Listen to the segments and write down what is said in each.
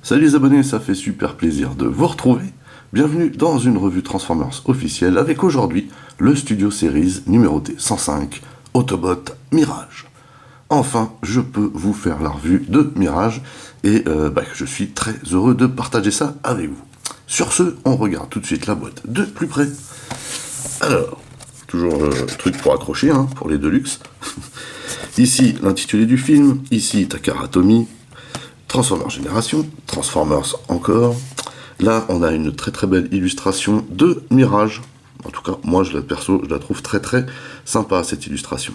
Salut les abonnés, ça fait super plaisir de vous retrouver. Bienvenue dans une revue Transformers officielle avec aujourd'hui le Studio Series numéroté 105, Autobot Mirage. Enfin, je peux vous faire la revue de Mirage et je suis très heureux de partager ça avec vous. Sur ce, on regarde tout de suite la boîte de plus près. Alors, toujours truc pour accrocher, pour les Deluxe. Ici, l'intitulé du film, ici Takara Tomy, Transformers Génération, Transformers encore. Là, on a une très très belle illustration de Mirage. En tout cas, moi, je la trouve très très sympa, cette illustration.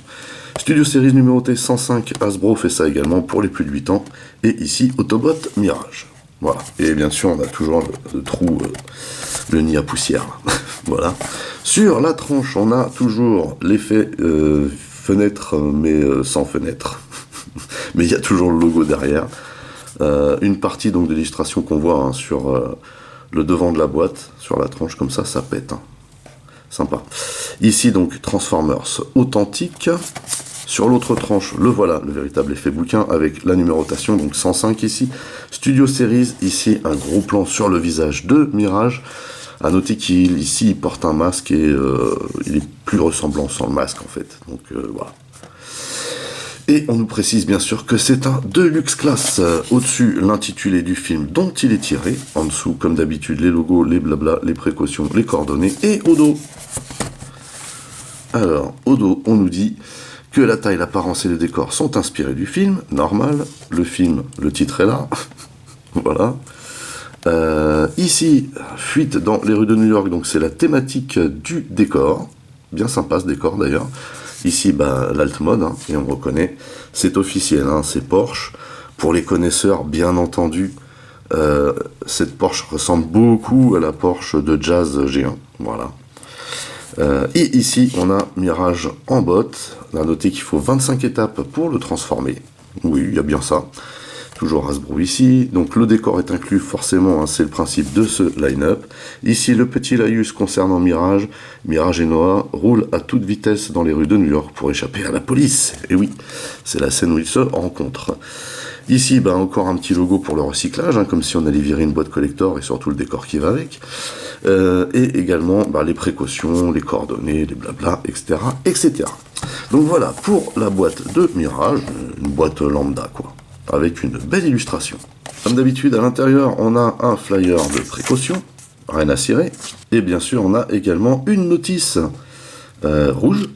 Studio Series numéroté 105, Hasbro fait ça également pour les plus de 8 ans. Et ici, Autobot Mirage. Voilà. Et bien sûr, on a toujours le trou, le nid à poussière. Voilà. Sur la tranche, on a toujours l'effet fenêtre, mais sans fenêtre. Mais il y a toujours le logo derrière. Une partie donc de l'illustration qu'on voit sur le devant de la boîte, sur la tranche comme ça pète. Sympa. Ici donc Transformers authentique. Sur l'autre tranche, le voilà, le véritable effet bouquin avec la numérotation, donc 105 ici. Studio Series, ici un gros plan sur le visage de Mirage. À noter qu'il ici il porte un masque et il est plus ressemblant sans le masque en fait. Donc voilà. Et on nous précise bien sûr que c'est un Deluxe Class. Au-dessus, l'intitulé du film dont il est tiré. En dessous, comme d'habitude, les logos, les blabla, les précautions, les coordonnées. Et au dos. Alors, au dos, on nous dit que la taille, l'apparence et le décor sont inspirés du film. Normal. Le film, le titre est là. Voilà. Ici, fuite dans les rues de New York. Donc c'est la thématique du décor. Bien sympa ce décor d'ailleurs. Ici, l'alt mode, et on reconnaît, c'est officiel, c'est Porsche. Pour les connaisseurs, bien entendu, cette Porsche ressemble beaucoup à la Porsche de Jazz G1. Voilà. Et ici, on a Mirage en botte. On a noté qu'il faut 25 étapes pour le transformer. Oui, il y a bien ça. Toujours Hasbro ici, donc le décor est inclus forcément, c'est le principe de ce line-up. Ici le petit laïus concernant Mirage. Mirage et Noah roulent à toute vitesse dans les rues de New York pour échapper à la police. Et oui, c'est la scène où ils se rencontrent. Ici, encore un petit logo pour le recyclage, comme si on allait virer une boîte collector et surtout le décor qui va avec. Et également les précautions, les coordonnées, les blabla, etc., etc. Donc voilà pour la boîte de Mirage, une boîte lambda quoi. Avec une belle illustration. Comme d'habitude, à l'intérieur, on a un flyer de précaution, rien à cirer, et bien sûr, on a également une notice rouge,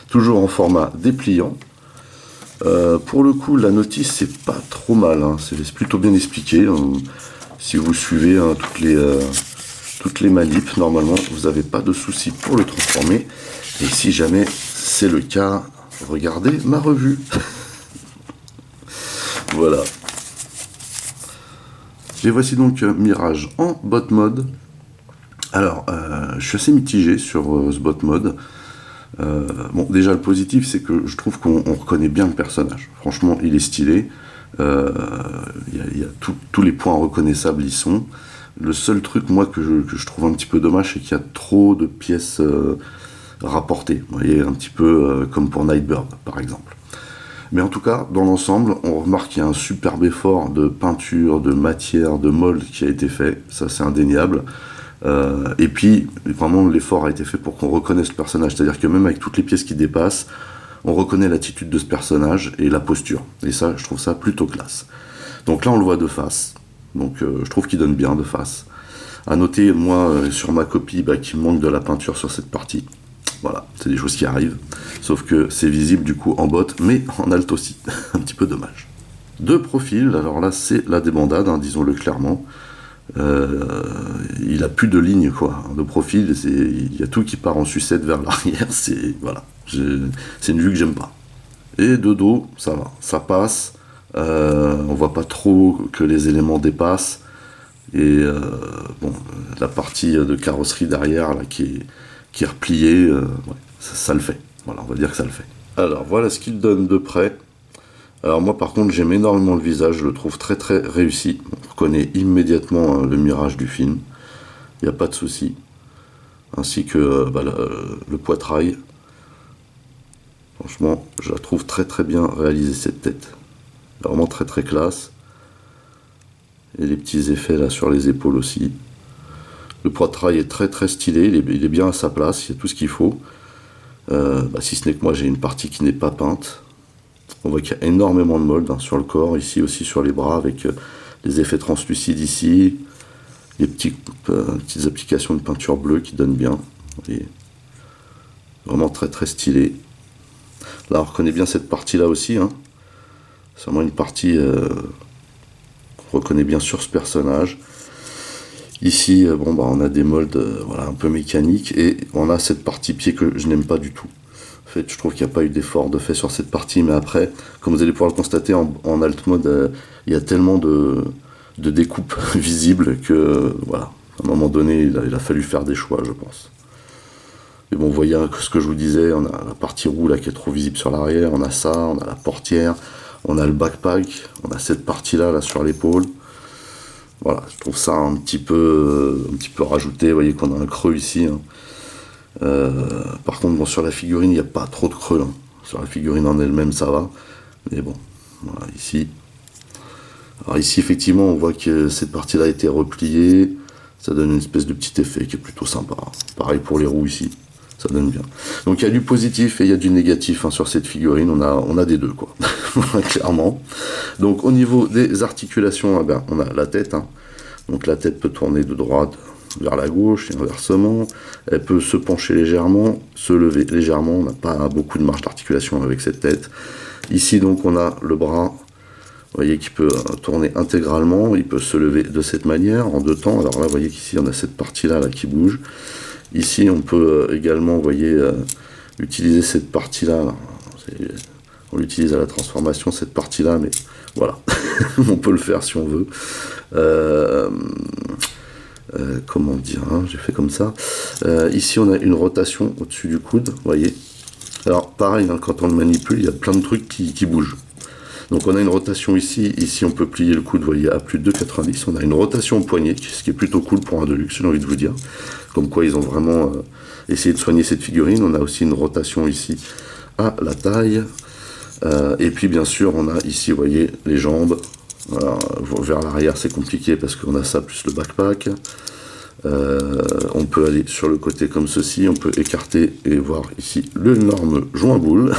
toujours en format dépliant. Pour le coup, la notice, c'est pas trop mal, c'est plutôt bien expliqué. Si vous suivez toutes les manips, normalement, vous n'avez pas de soucis pour le transformer. Et si jamais c'est le cas, regardez ma revue. Voilà. Et voici donc Mirage en bot mode. Alors, je suis assez mitigé sur ce bot mode. Déjà le positif, c'est que je trouve qu'on reconnaît bien le personnage. Franchement, il est stylé. Il y a tous les points reconnaissables y sont. Le seul truc, moi, que je trouve un petit peu dommage, c'est qu'il y a trop de pièces rapportées. Vous voyez, un petit peu comme pour Nightbird, par exemple. Mais en tout cas, dans l'ensemble, on remarque qu'il y a un superbe effort de peinture, de matière, de mold qui a été fait. Ça, c'est indéniable. Et puis, vraiment, l'effort a été fait pour qu'on reconnaisse le personnage. C'est-à-dire que même avec toutes les pièces qui dépassent, on reconnaît l'attitude de ce personnage et la posture. Et ça, je trouve ça plutôt classe. Donc là, on le voit de face. Donc je trouve qu'il donne bien de face. À noter, moi, sur ma copie, qu'il manque de la peinture sur cette partie. Voilà, c'est des choses qui arrivent. Sauf que c'est visible du coup en bot, mais en alt aussi. Un petit peu dommage. De profil, alors là c'est la débandade, disons-le clairement. Il a plus de ligne quoi. De profil, il y a tout qui part en sucette vers l'arrière. Voilà, c'est une vue que j'aime pas. Et de dos, ça va, ça passe. On voit pas trop que les éléments dépassent. Et la partie de carrosserie derrière là qui est replié, ça le fait. Voilà, on va dire que ça le fait. Alors, voilà ce qu'il donne de près. Alors moi, par contre, j'aime énormément le visage, je le trouve très très réussi. On reconnaît immédiatement le Mirage du film. Il n'y a pas de souci. Ainsi que le poitrail. Franchement, je la trouve très très bien réalisée, cette tête. Vraiment très très classe. Et les petits effets là sur les épaules aussi. Le poitrail est très très stylé, il est bien à sa place, il y a tout ce qu'il faut. Si ce n'est que moi j'ai une partie qui n'est pas peinte. On voit qu'il y a énormément de moldes sur le corps, ici aussi sur les bras, avec les effets translucides ici, les petites applications de peinture bleue qui donnent bien. Et vraiment très très stylé. Là on reconnaît bien cette partie là aussi, hein. C'est vraiment une partie qu'on reconnaît bien sur ce personnage. Ici, on a des molds voilà, un peu mécaniques et on a cette partie pied que je n'aime pas du tout. En fait, je trouve qu'il n'y a pas eu d'effort de fait sur cette partie, mais après, comme vous allez pouvoir le constater en alt mode, il y a tellement de découpes visibles que, voilà, à un moment donné, il a fallu faire des choix, je pense. Mais bon, vous voyez ce que je vous disais, on a la partie roue là qui est trop visible sur l'arrière, on a ça, on a la portière, on a le backpack, on a cette partie-là là, sur l'épaule. Voilà, je trouve ça un petit peu rajouté. Vous voyez qu'on a un creux ici, hein. Par contre, bon, sur la figurine, il n'y a pas trop de creux, hein. Sur la figurine en elle-même, ça va. Mais bon, voilà, ici. Alors ici, effectivement, on voit que cette partie-là a été repliée. Ça donne une espèce de petit effet qui est plutôt sympa. Pareil pour les roues ici. Ça donne bien. Donc il y a du positif et il y a du négatif, hein, sur cette figurine. On a des deux, quoi. Clairement. Donc au niveau des articulations, on a la tête, hein. Donc la tête peut tourner de droite vers la gauche et inversement. Elle peut se pencher légèrement, se lever légèrement. On n'a pas beaucoup de marge d'articulation avec cette tête. Ici donc on a le bras, vous voyez, qui peut tourner intégralement. Il peut se lever de cette manière en deux temps. Alors là, vous voyez qu'ici on a cette partie-là là, qui bouge. Ici, on peut également, vous voyez, utiliser cette partie-là. On l'utilise à la transformation, cette partie-là, mais voilà, on peut le faire si on veut. Comment dire, hein, j'ai fait comme ça. Ici, on a une rotation au-dessus du coude, vous voyez. Alors, pareil, hein, quand on le manipule, il y a plein de trucs qui bougent. Donc on a une rotation ici, on peut plier le coude, vous voyez, à plus de 2,90. On a une rotation au poignet, ce qui est plutôt cool pour un Deluxe, j'ai envie de vous dire. Comme quoi ils ont vraiment essayé de soigner cette figurine. On a aussi une rotation ici à la taille. Et puis bien sûr, on a ici, vous voyez, les jambes. Alors, vers l'arrière, c'est compliqué parce qu'on a ça plus le backpack. On peut aller sur le côté comme ceci, on peut écarter et voir ici l'énorme joint boule.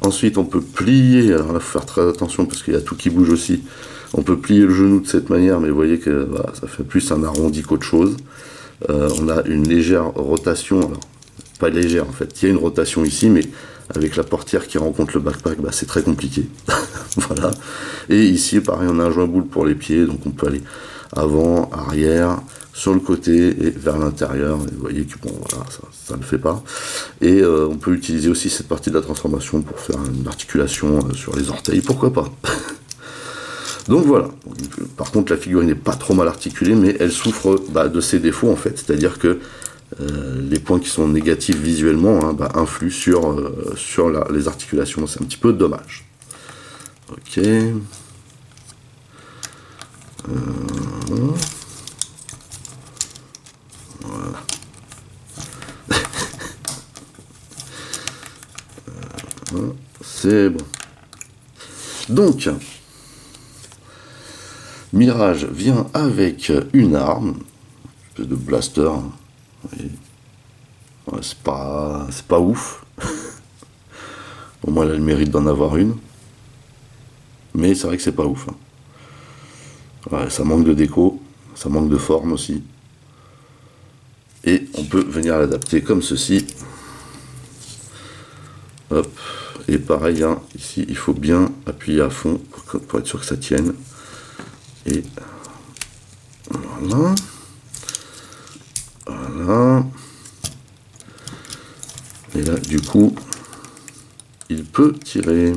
Ensuite, on peut plier, alors là, il faut faire très attention parce qu'il y a tout qui bouge aussi. On peut plier le genou de cette manière, mais vous voyez que voilà, ça fait plus un arrondi qu'autre chose. On a une légère rotation, alors pas légère en fait, il y a une rotation ici, mais avec la portière qui rencontre le backpack, c'est très compliqué. Voilà. Et ici, pareil, on a un joint boule pour les pieds, donc on peut aller avant, arrière, sur le côté et vers l'intérieur. Vous voyez que bon, voilà, ça ne le fait pas. Et on peut utiliser aussi cette partie de la transformation pour faire une articulation sur les orteils, pourquoi pas. Donc voilà. Par contre, la figurine n'est pas trop mal articulée, mais elle souffre de ses défauts en fait, c'est-à-dire que les points qui sont négatifs visuellement, hein, influent sur les articulations. C'est un petit peu dommage. Ok. Voilà. C'est bon. Donc, Mirage vient avec une arme, une espèce de blaster. Hein. Ouais, c'est pas ouf. Au moins, elle a le mérite d'en avoir une. Mais c'est vrai que c'est pas ouf. Hein. Ouais, ça manque de déco, ça manque de forme aussi. Et on peut venir l'adapter comme ceci. Hop. Et pareil, hein, ici, il faut bien appuyer à fond pour être sûr que ça tienne. Et voilà. Voilà. Et là, du coup, il peut tirer.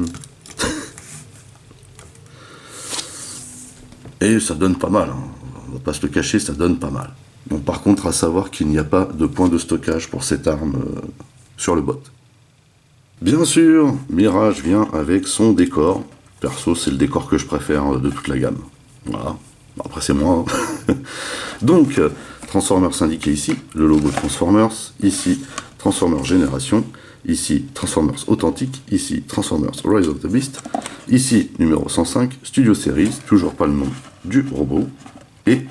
Et ça donne pas mal, hein. On va pas se le cacher, ça donne pas mal. Bon, par contre, à savoir qu'il n'y a pas de point de stockage pour cette arme sur le bot. Bien sûr, Mirage vient avec son décor. Perso, c'est le décor que je préfère de toute la gamme. Voilà. Après, c'est moi. Hein. Donc, Transformers indiqué ici, le logo Transformers, ici, Transformers Génération, ici, Transformers Authentique, ici, Transformers Rise of the Beast, ici, numéro 105, Studio Series, toujours pas le nom du robot et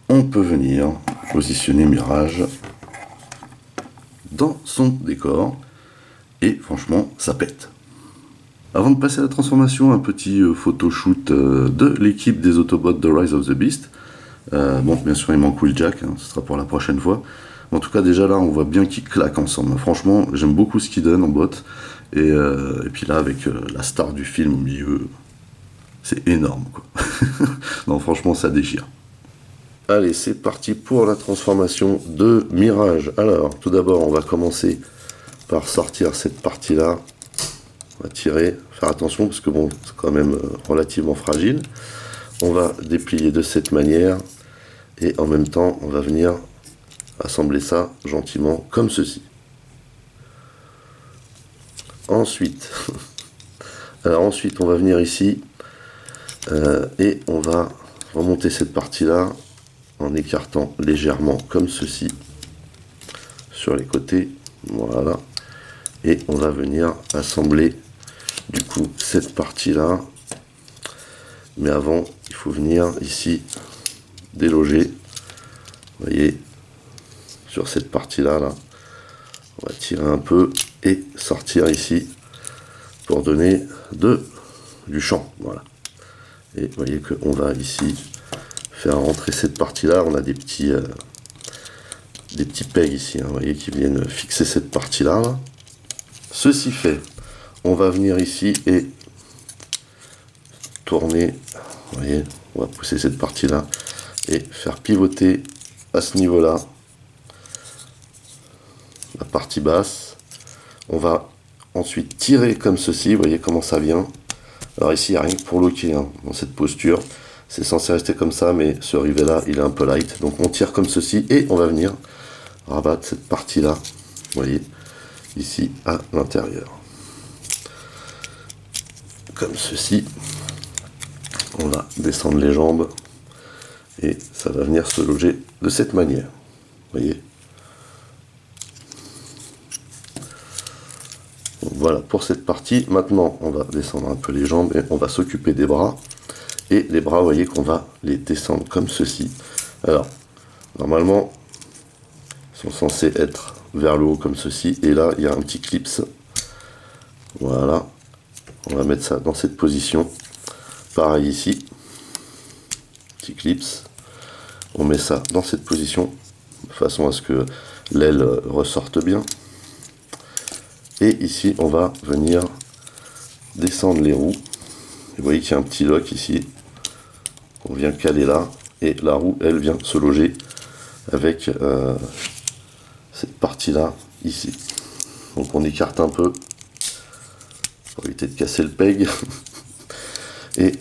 on peut venir positionner Mirage dans son décor et franchement ça pète. Avant de passer à la transformation, un petit photoshoot de l'équipe des Autobots de Rise of the Beast. Bon, bien sûr, il manque Wheeljack, hein, ce sera pour la prochaine fois. En tout cas, déjà là, on voit bien qu'ils claquent ensemble. Franchement, j'aime beaucoup ce qu'ils donnent en bot. Et puis là, avec la star du film au milieu, c'est énorme, quoi. Non, franchement, ça déchire. Allez, c'est parti pour la transformation de Mirage. Alors, tout d'abord, on va commencer par sortir cette partie-là. On va tirer, faire attention parce que bon, c'est quand même relativement fragile. On va déplier de cette manière et en même temps, on va venir assembler ça gentiment comme ceci. Ensuite, on va venir ici et on va remonter cette partie-là en écartant légèrement comme ceci sur les côtés. Voilà. Et on va venir assembler du coup cette partie-là. Mais avant, il faut venir ici déloger. Vous voyez, sur cette partie-là, là, on va tirer un peu et sortir ici pour donner du champ. Voilà. Et vous voyez qu'on va ici faire rentrer cette partie-là. On a des petits pegs ici, hein, vous voyez, qui viennent fixer cette partie-là. Là. Ceci fait, on va venir ici et tourner. Vous voyez, on va pousser cette partie-là et faire pivoter à ce niveau-là la partie basse. On va ensuite tirer comme ceci, vous voyez comment ça vient. Alors ici, il n'y a rien que pour loquer hein, dans cette posture. C'est censé rester comme ça, mais ce rivet-là, il est un peu light. Donc on tire comme ceci et on va venir rabattre cette partie-là, vous voyez, ici à l'intérieur. Comme ceci. On va descendre les jambes et ça va venir se loger de cette manière. Vous voyez. Donc voilà pour cette partie. Maintenant, on va descendre un peu les jambes et on va s'occuper des bras. Et les bras, vous voyez qu'on va les descendre comme ceci. Alors, normalement, ils sont censés être vers le haut comme ceci. Et là, il y a un petit clips. Voilà. On va mettre ça dans cette position. Pareil ici. Petit clips. On met ça dans cette position. De façon à ce que l'aile ressorte bien. Et ici, on va venir descendre les roues. Vous voyez qu'il y a un petit lock ici. On vient caler là. Et la roue, elle vient se loger avec cette partie-là, ici. Donc on écarte un peu pour éviter de casser le peg. Et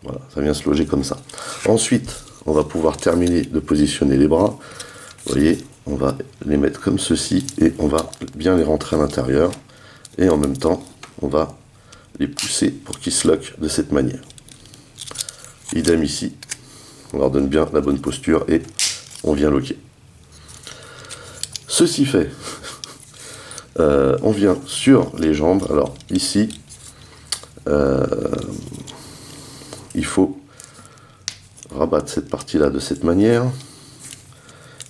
voilà, ça vient se loger comme ça. Ensuite, on va pouvoir terminer de positionner les bras. Vous voyez, on va les mettre comme ceci et on va bien les rentrer à l'intérieur. Et en même temps, on va les pousser pour qu'ils se loquent de cette manière. Idem ici, on leur donne bien la bonne posture et on vient loquer. Ceci fait, on vient sur les jambes. Alors ici, il faut rabattre cette partie-là de cette manière.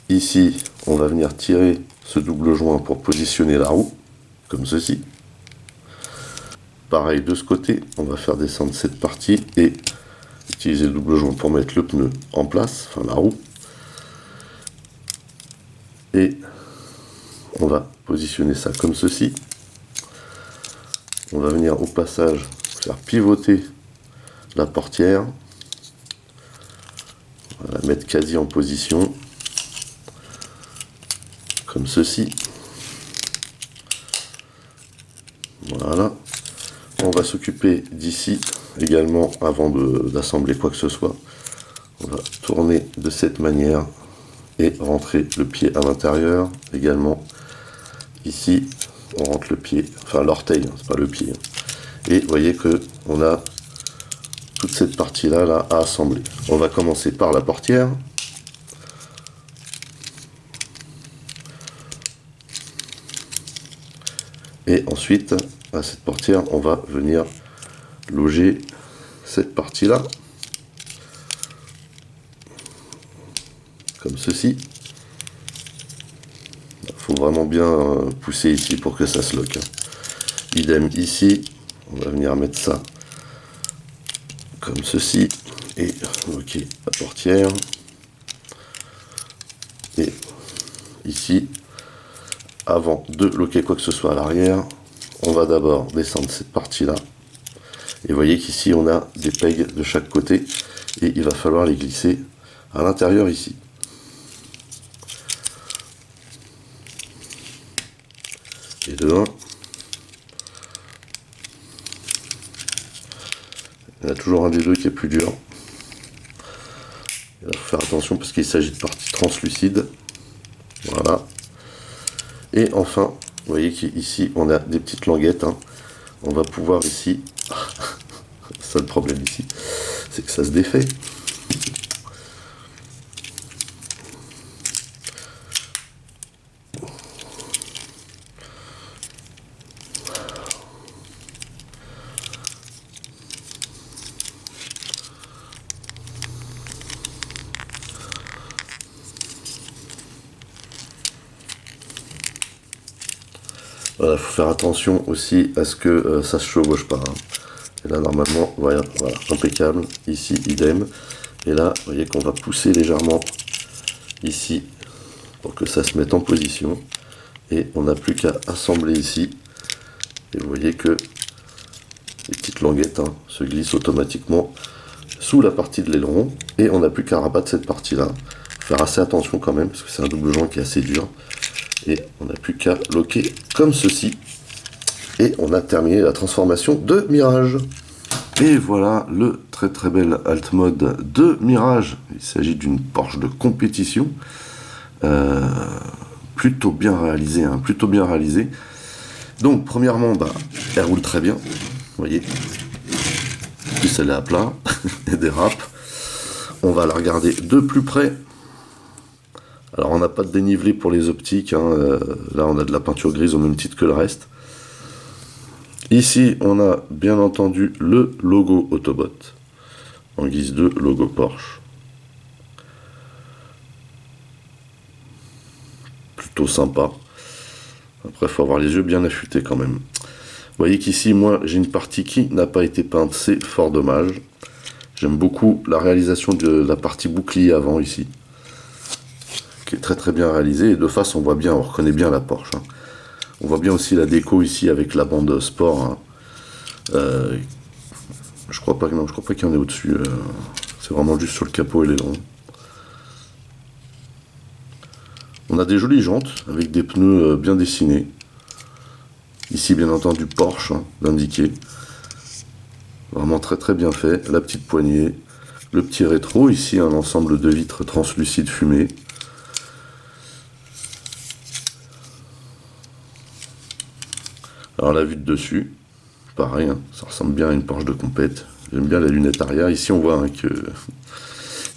Ici, on va venir tirer ce double joint pour positionner la roue, comme ceci. Pareil de ce côté, on va faire descendre cette partie et utiliser le double joint pour mettre le pneu en place, enfin la roue. Et on va positionner ça comme ceci. On va venir au passage faire pivoter la portière. On va la mettre quasi en position. Comme ceci. Voilà. On va s'occuper d'ici également avant d'assembler quoi que ce soit. On va tourner de cette manière et rentrer le pied à l'intérieur également. Ici, on rentre le pied, enfin l'orteil, hein, c'est pas le pied. Et vous voyez que on a toute cette partie-là là, à assembler. On va commencer par la portière. Et ensuite, à cette portière, on va venir loger cette partie-là, comme ceci. Il faut vraiment bien pousser ici pour que ça se loque. Idem ici, on va venir mettre ça comme ceci, et bloquer la portière. Et ici, avant de bloquer quoi que ce soit à l'arrière, on va d'abord descendre cette partie-là. Et vous voyez qu'ici, on a des pegs de chaque côté, et il va falloir les glisser à l'intérieur ici. Et de 1. Il y en a toujours un des deux qui est plus dur. Il faut faire attention parce qu'il s'agit de parties translucides. Voilà. Et enfin, vous voyez qu'ici, on a des petites languettes. Hein. On va pouvoir ici... ça, le problème ici, c'est que ça se défait. Voilà, faut faire attention aussi à ce que ça se chevauche pas. Hein. Et là, normalement, voilà, impeccable. Ici, idem. Et là, vous voyez qu'on va pousser légèrement ici pour que ça se mette en position. Et on n'a plus qu'à assembler ici. Et vous voyez que les petites languettes se glissent automatiquement sous la partie de l'aileron. Et on n'a plus qu'à rabattre cette partie-là. Faire assez attention quand même, parce que c'est un double joint qui est assez dur. Et on n'a plus qu'à loquer comme ceci. Et on a terminé la transformation de Mirage. Et voilà le très très bel alt mode de Mirage. Il s'agit d'une Porsche de compétition. Plutôt bien réalisé, hein, plutôt bien réalisé. Donc premièrement, elle roule très bien. Vous voyez. En plus elle est à plat. Et dérape. On va la regarder de plus près. Alors on n'a pas de dénivelé pour les optiques, hein. Là on a de la peinture grise au même titre que le reste. Ici on a bien entendu le logo Autobot, en guise de logo Porsche. Plutôt sympa. Après il faut avoir les yeux bien affûtés quand même. Vous voyez qu'ici moi j'ai une partie qui n'a pas été peinte, c'est fort dommage. J'aime beaucoup la réalisation de la partie bouclier avant ici. Qui est très très bien réalisé, et de face on voit bien, on reconnaît bien la Porsche. Hein. On voit bien aussi la déco ici avec la bande sport. Hein. Je crois pas qu'il y en ait au-dessus. C'est vraiment juste sur le capot et l'aileron. On a des jolies jantes avec des pneus bien dessinés. Ici bien entendu Porsche, hein, d'indiquer. Vraiment très très bien fait. La petite poignée, le petit rétro, ici un ensemble de vitres translucides fumées. Alors la vue de dessus, pareil, hein, ça ressemble bien à une Porsche de compète. J'aime bien la lunette arrière. Ici on voit hein, que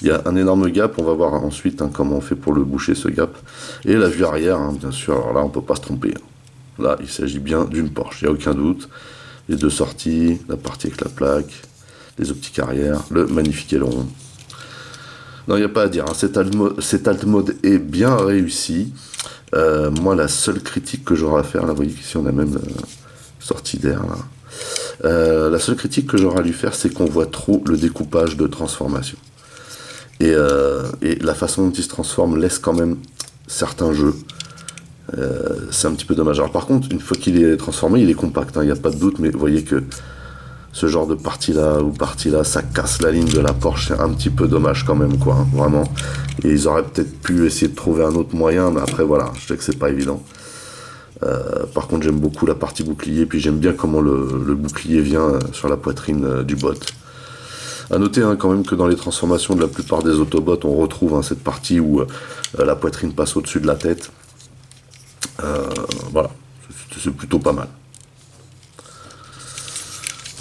il y a un énorme gap. On va voir ensuite hein, comment on fait pour le boucher ce gap. Et la vue arrière, hein, bien sûr. Alors là on peut pas se tromper. Hein. Là il s'agit bien d'une Porsche, il n'y a aucun doute. Les deux sorties, la partie avec la plaque, les optiques arrière, le magnifique aileron. Non, il n'y a pas à dire. Hein. Cet alt mode est bien réussi. Moi, la seule critique que j'aurai à faire, là, vous voyez qu'ici on a même sortie d'air. La seule critique que j'aurai à lui faire, c'est qu'on voit trop le découpage de transformation. Et la façon dont il se transforme laisse quand même certains jeux. C'est un petit peu dommage. Alors par contre, une fois qu'il est transformé, il est compact, il n'y a pas de doute, mais vous voyez que ce genre de partie-là ou partie-là, ça casse la ligne de la Porsche, c'est un petit peu dommage quand même, quoi, hein, vraiment. Et ils auraient peut-être pu essayer de trouver un autre moyen, mais après, voilà, je sais que c'est pas évident. Par contre, j'aime beaucoup la partie bouclier, puis j'aime bien comment le bouclier vient sur la poitrine du bot. A noter hein, quand même que dans les transformations de la plupart des Autobots, on retrouve hein, cette partie où la poitrine passe au-dessus de la tête. Voilà, c'est plutôt pas mal.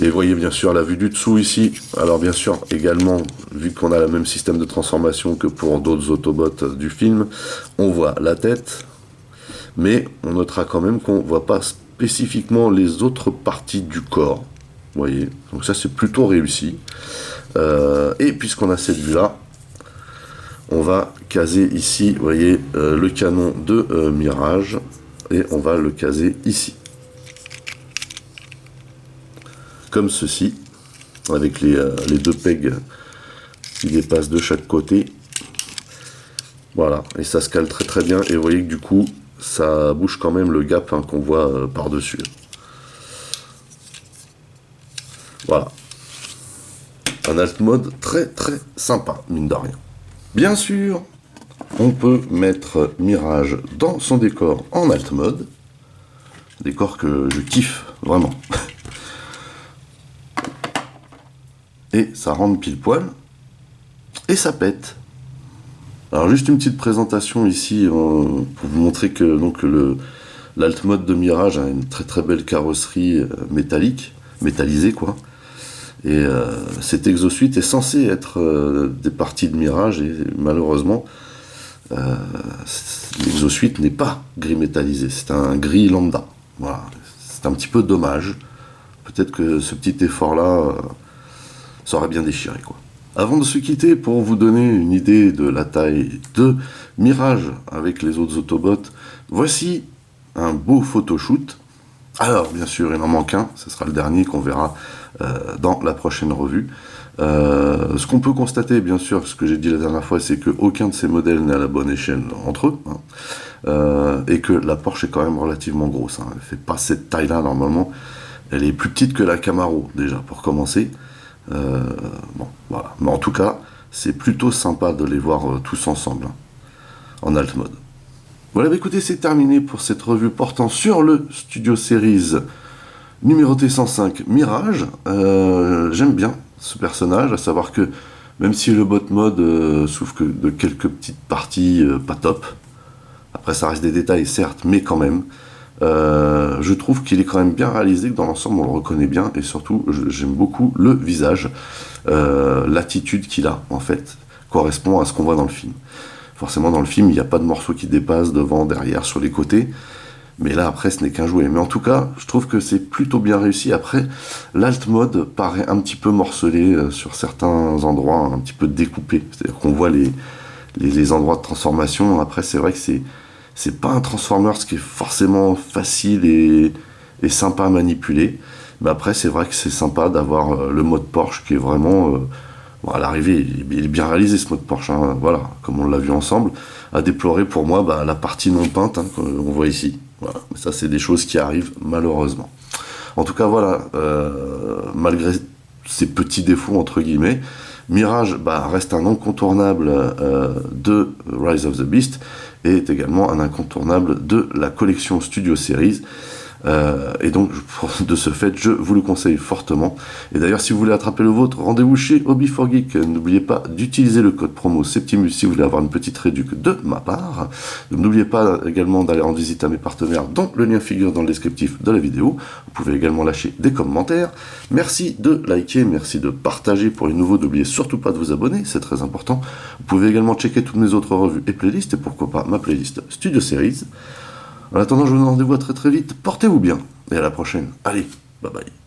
Et vous voyez bien sûr la vue du dessous ici. Alors bien sûr également, vu qu'on a le même système de transformation que pour d'autres Autobots du film, on voit la tête. mais on notera quand même qu'on ne voit pas spécifiquement les autres parties du corps. Vous voyez, donc ça c'est plutôt réussi. Et puisqu'on a cette vue-là, on va caser ici, vous voyez, le canon de Mirage, et on va le caser ici. Comme ceci, avec les deux pegs qui dépassent de chaque côté. Voilà, et ça se cale très très bien, et vous voyez que du coup, ça bouge quand même le gap hein, qu'on voit par-dessus. Voilà. Un alt mode très très sympa, mine de rien. Bien sûr, on peut mettre Mirage dans son décor en alt mode. Décor que je kiffe, vraiment. Et ça rentre pile poil. Et ça pète. Alors juste une petite présentation ici pour vous montrer que donc l'alt mode de Mirage a une très très belle carrosserie métallisée quoi. Et cette exosuite est censée être des parties de Mirage et malheureusement l'exosuite n'est pas gris métallisé, c'est un gris lambda. Voilà, c'est un petit peu dommage. Peut-être que ce petit effort là ça aurait bien déchiré quoi. Avant de se quitter, pour vous donner une idée de la taille de Mirage avec les autres Autobots, voici un beau photoshoot. Alors, bien sûr, il en manque un, ce sera le dernier qu'on verra dans la prochaine revue. Ce qu'on peut constater, bien sûr, ce que j'ai dit la dernière fois, c'est qu'aucun de ces modèles n'est à la bonne échelle entre eux, hein, et que la Porsche est quand même relativement grosse. Hein. Elle ne fait pas cette taille-là, normalement. Elle est plus petite que la Camaro, déjà, pour commencer. Bon, voilà. Mais en tout cas, c'est plutôt sympa de les voir tous ensemble, hein, en alt mode. Voilà, bah écoutez, c'est terminé pour cette revue portant sur le Studio Series numéroté 105 Mirage. J'aime bien ce personnage, à savoir que même si le bot mode souffre que de quelques petites parties pas top, après ça reste des détails certes, mais quand même, je trouve qu'il est quand même bien réalisé, que dans l'ensemble on le reconnaît bien, et surtout j'aime beaucoup le visage, l'attitude qu'il a en fait, correspond à ce qu'on voit dans le film. Forcément dans le film il n'y a pas de morceaux qui dépassent devant, derrière, sur les côtés, mais là après ce n'est qu'un jouet. Mais en tout cas je trouve que c'est plutôt bien réussi. Après l'alt mode paraît un petit peu morcelé sur certains endroits, un petit peu découpé, c'est-à-dire qu'on voit les endroits de transformation. Après c'est vrai que c'est pas un Transformers qui est forcément facile et sympa à manipuler. Mais après, c'est vrai que c'est sympa d'avoir le mode Porsche qui est vraiment... bon, à l'arrivée, il est bien réalisé ce mode Porsche, hein, voilà, comme on l'a vu ensemble. À déplorer pour moi la partie non peinte hein, qu'on voit ici. Voilà. Mais ça, c'est des choses qui arrivent malheureusement. En tout cas, voilà, malgré ces petits défauts, entre guillemets, Mirage reste un incontournable de Rise of the Beast, et est également un incontournable de la collection Studio Series. Et donc, de ce fait, je vous le conseille fortement. Et d'ailleurs, si vous voulez attraper le vôtre, rendez-vous chez Hobby4Geek. N'oubliez pas d'utiliser le code promo Septimus si vous voulez avoir une petite réduction de ma part. N'oubliez pas également d'aller rendre visite à mes partenaires, dont le lien figure dans le descriptif de la vidéo. Vous pouvez également lâcher des commentaires. Merci de liker, merci de partager. Pour les nouveaux, n'oubliez surtout pas de vous abonner, c'est très important. Vous pouvez également checker toutes mes autres revues et playlists, et pourquoi pas ma playlist Studio Series. En attendant, je vous donne rendez-vous à très très vite. Portez-vous bien et à la prochaine. Allez, bye bye.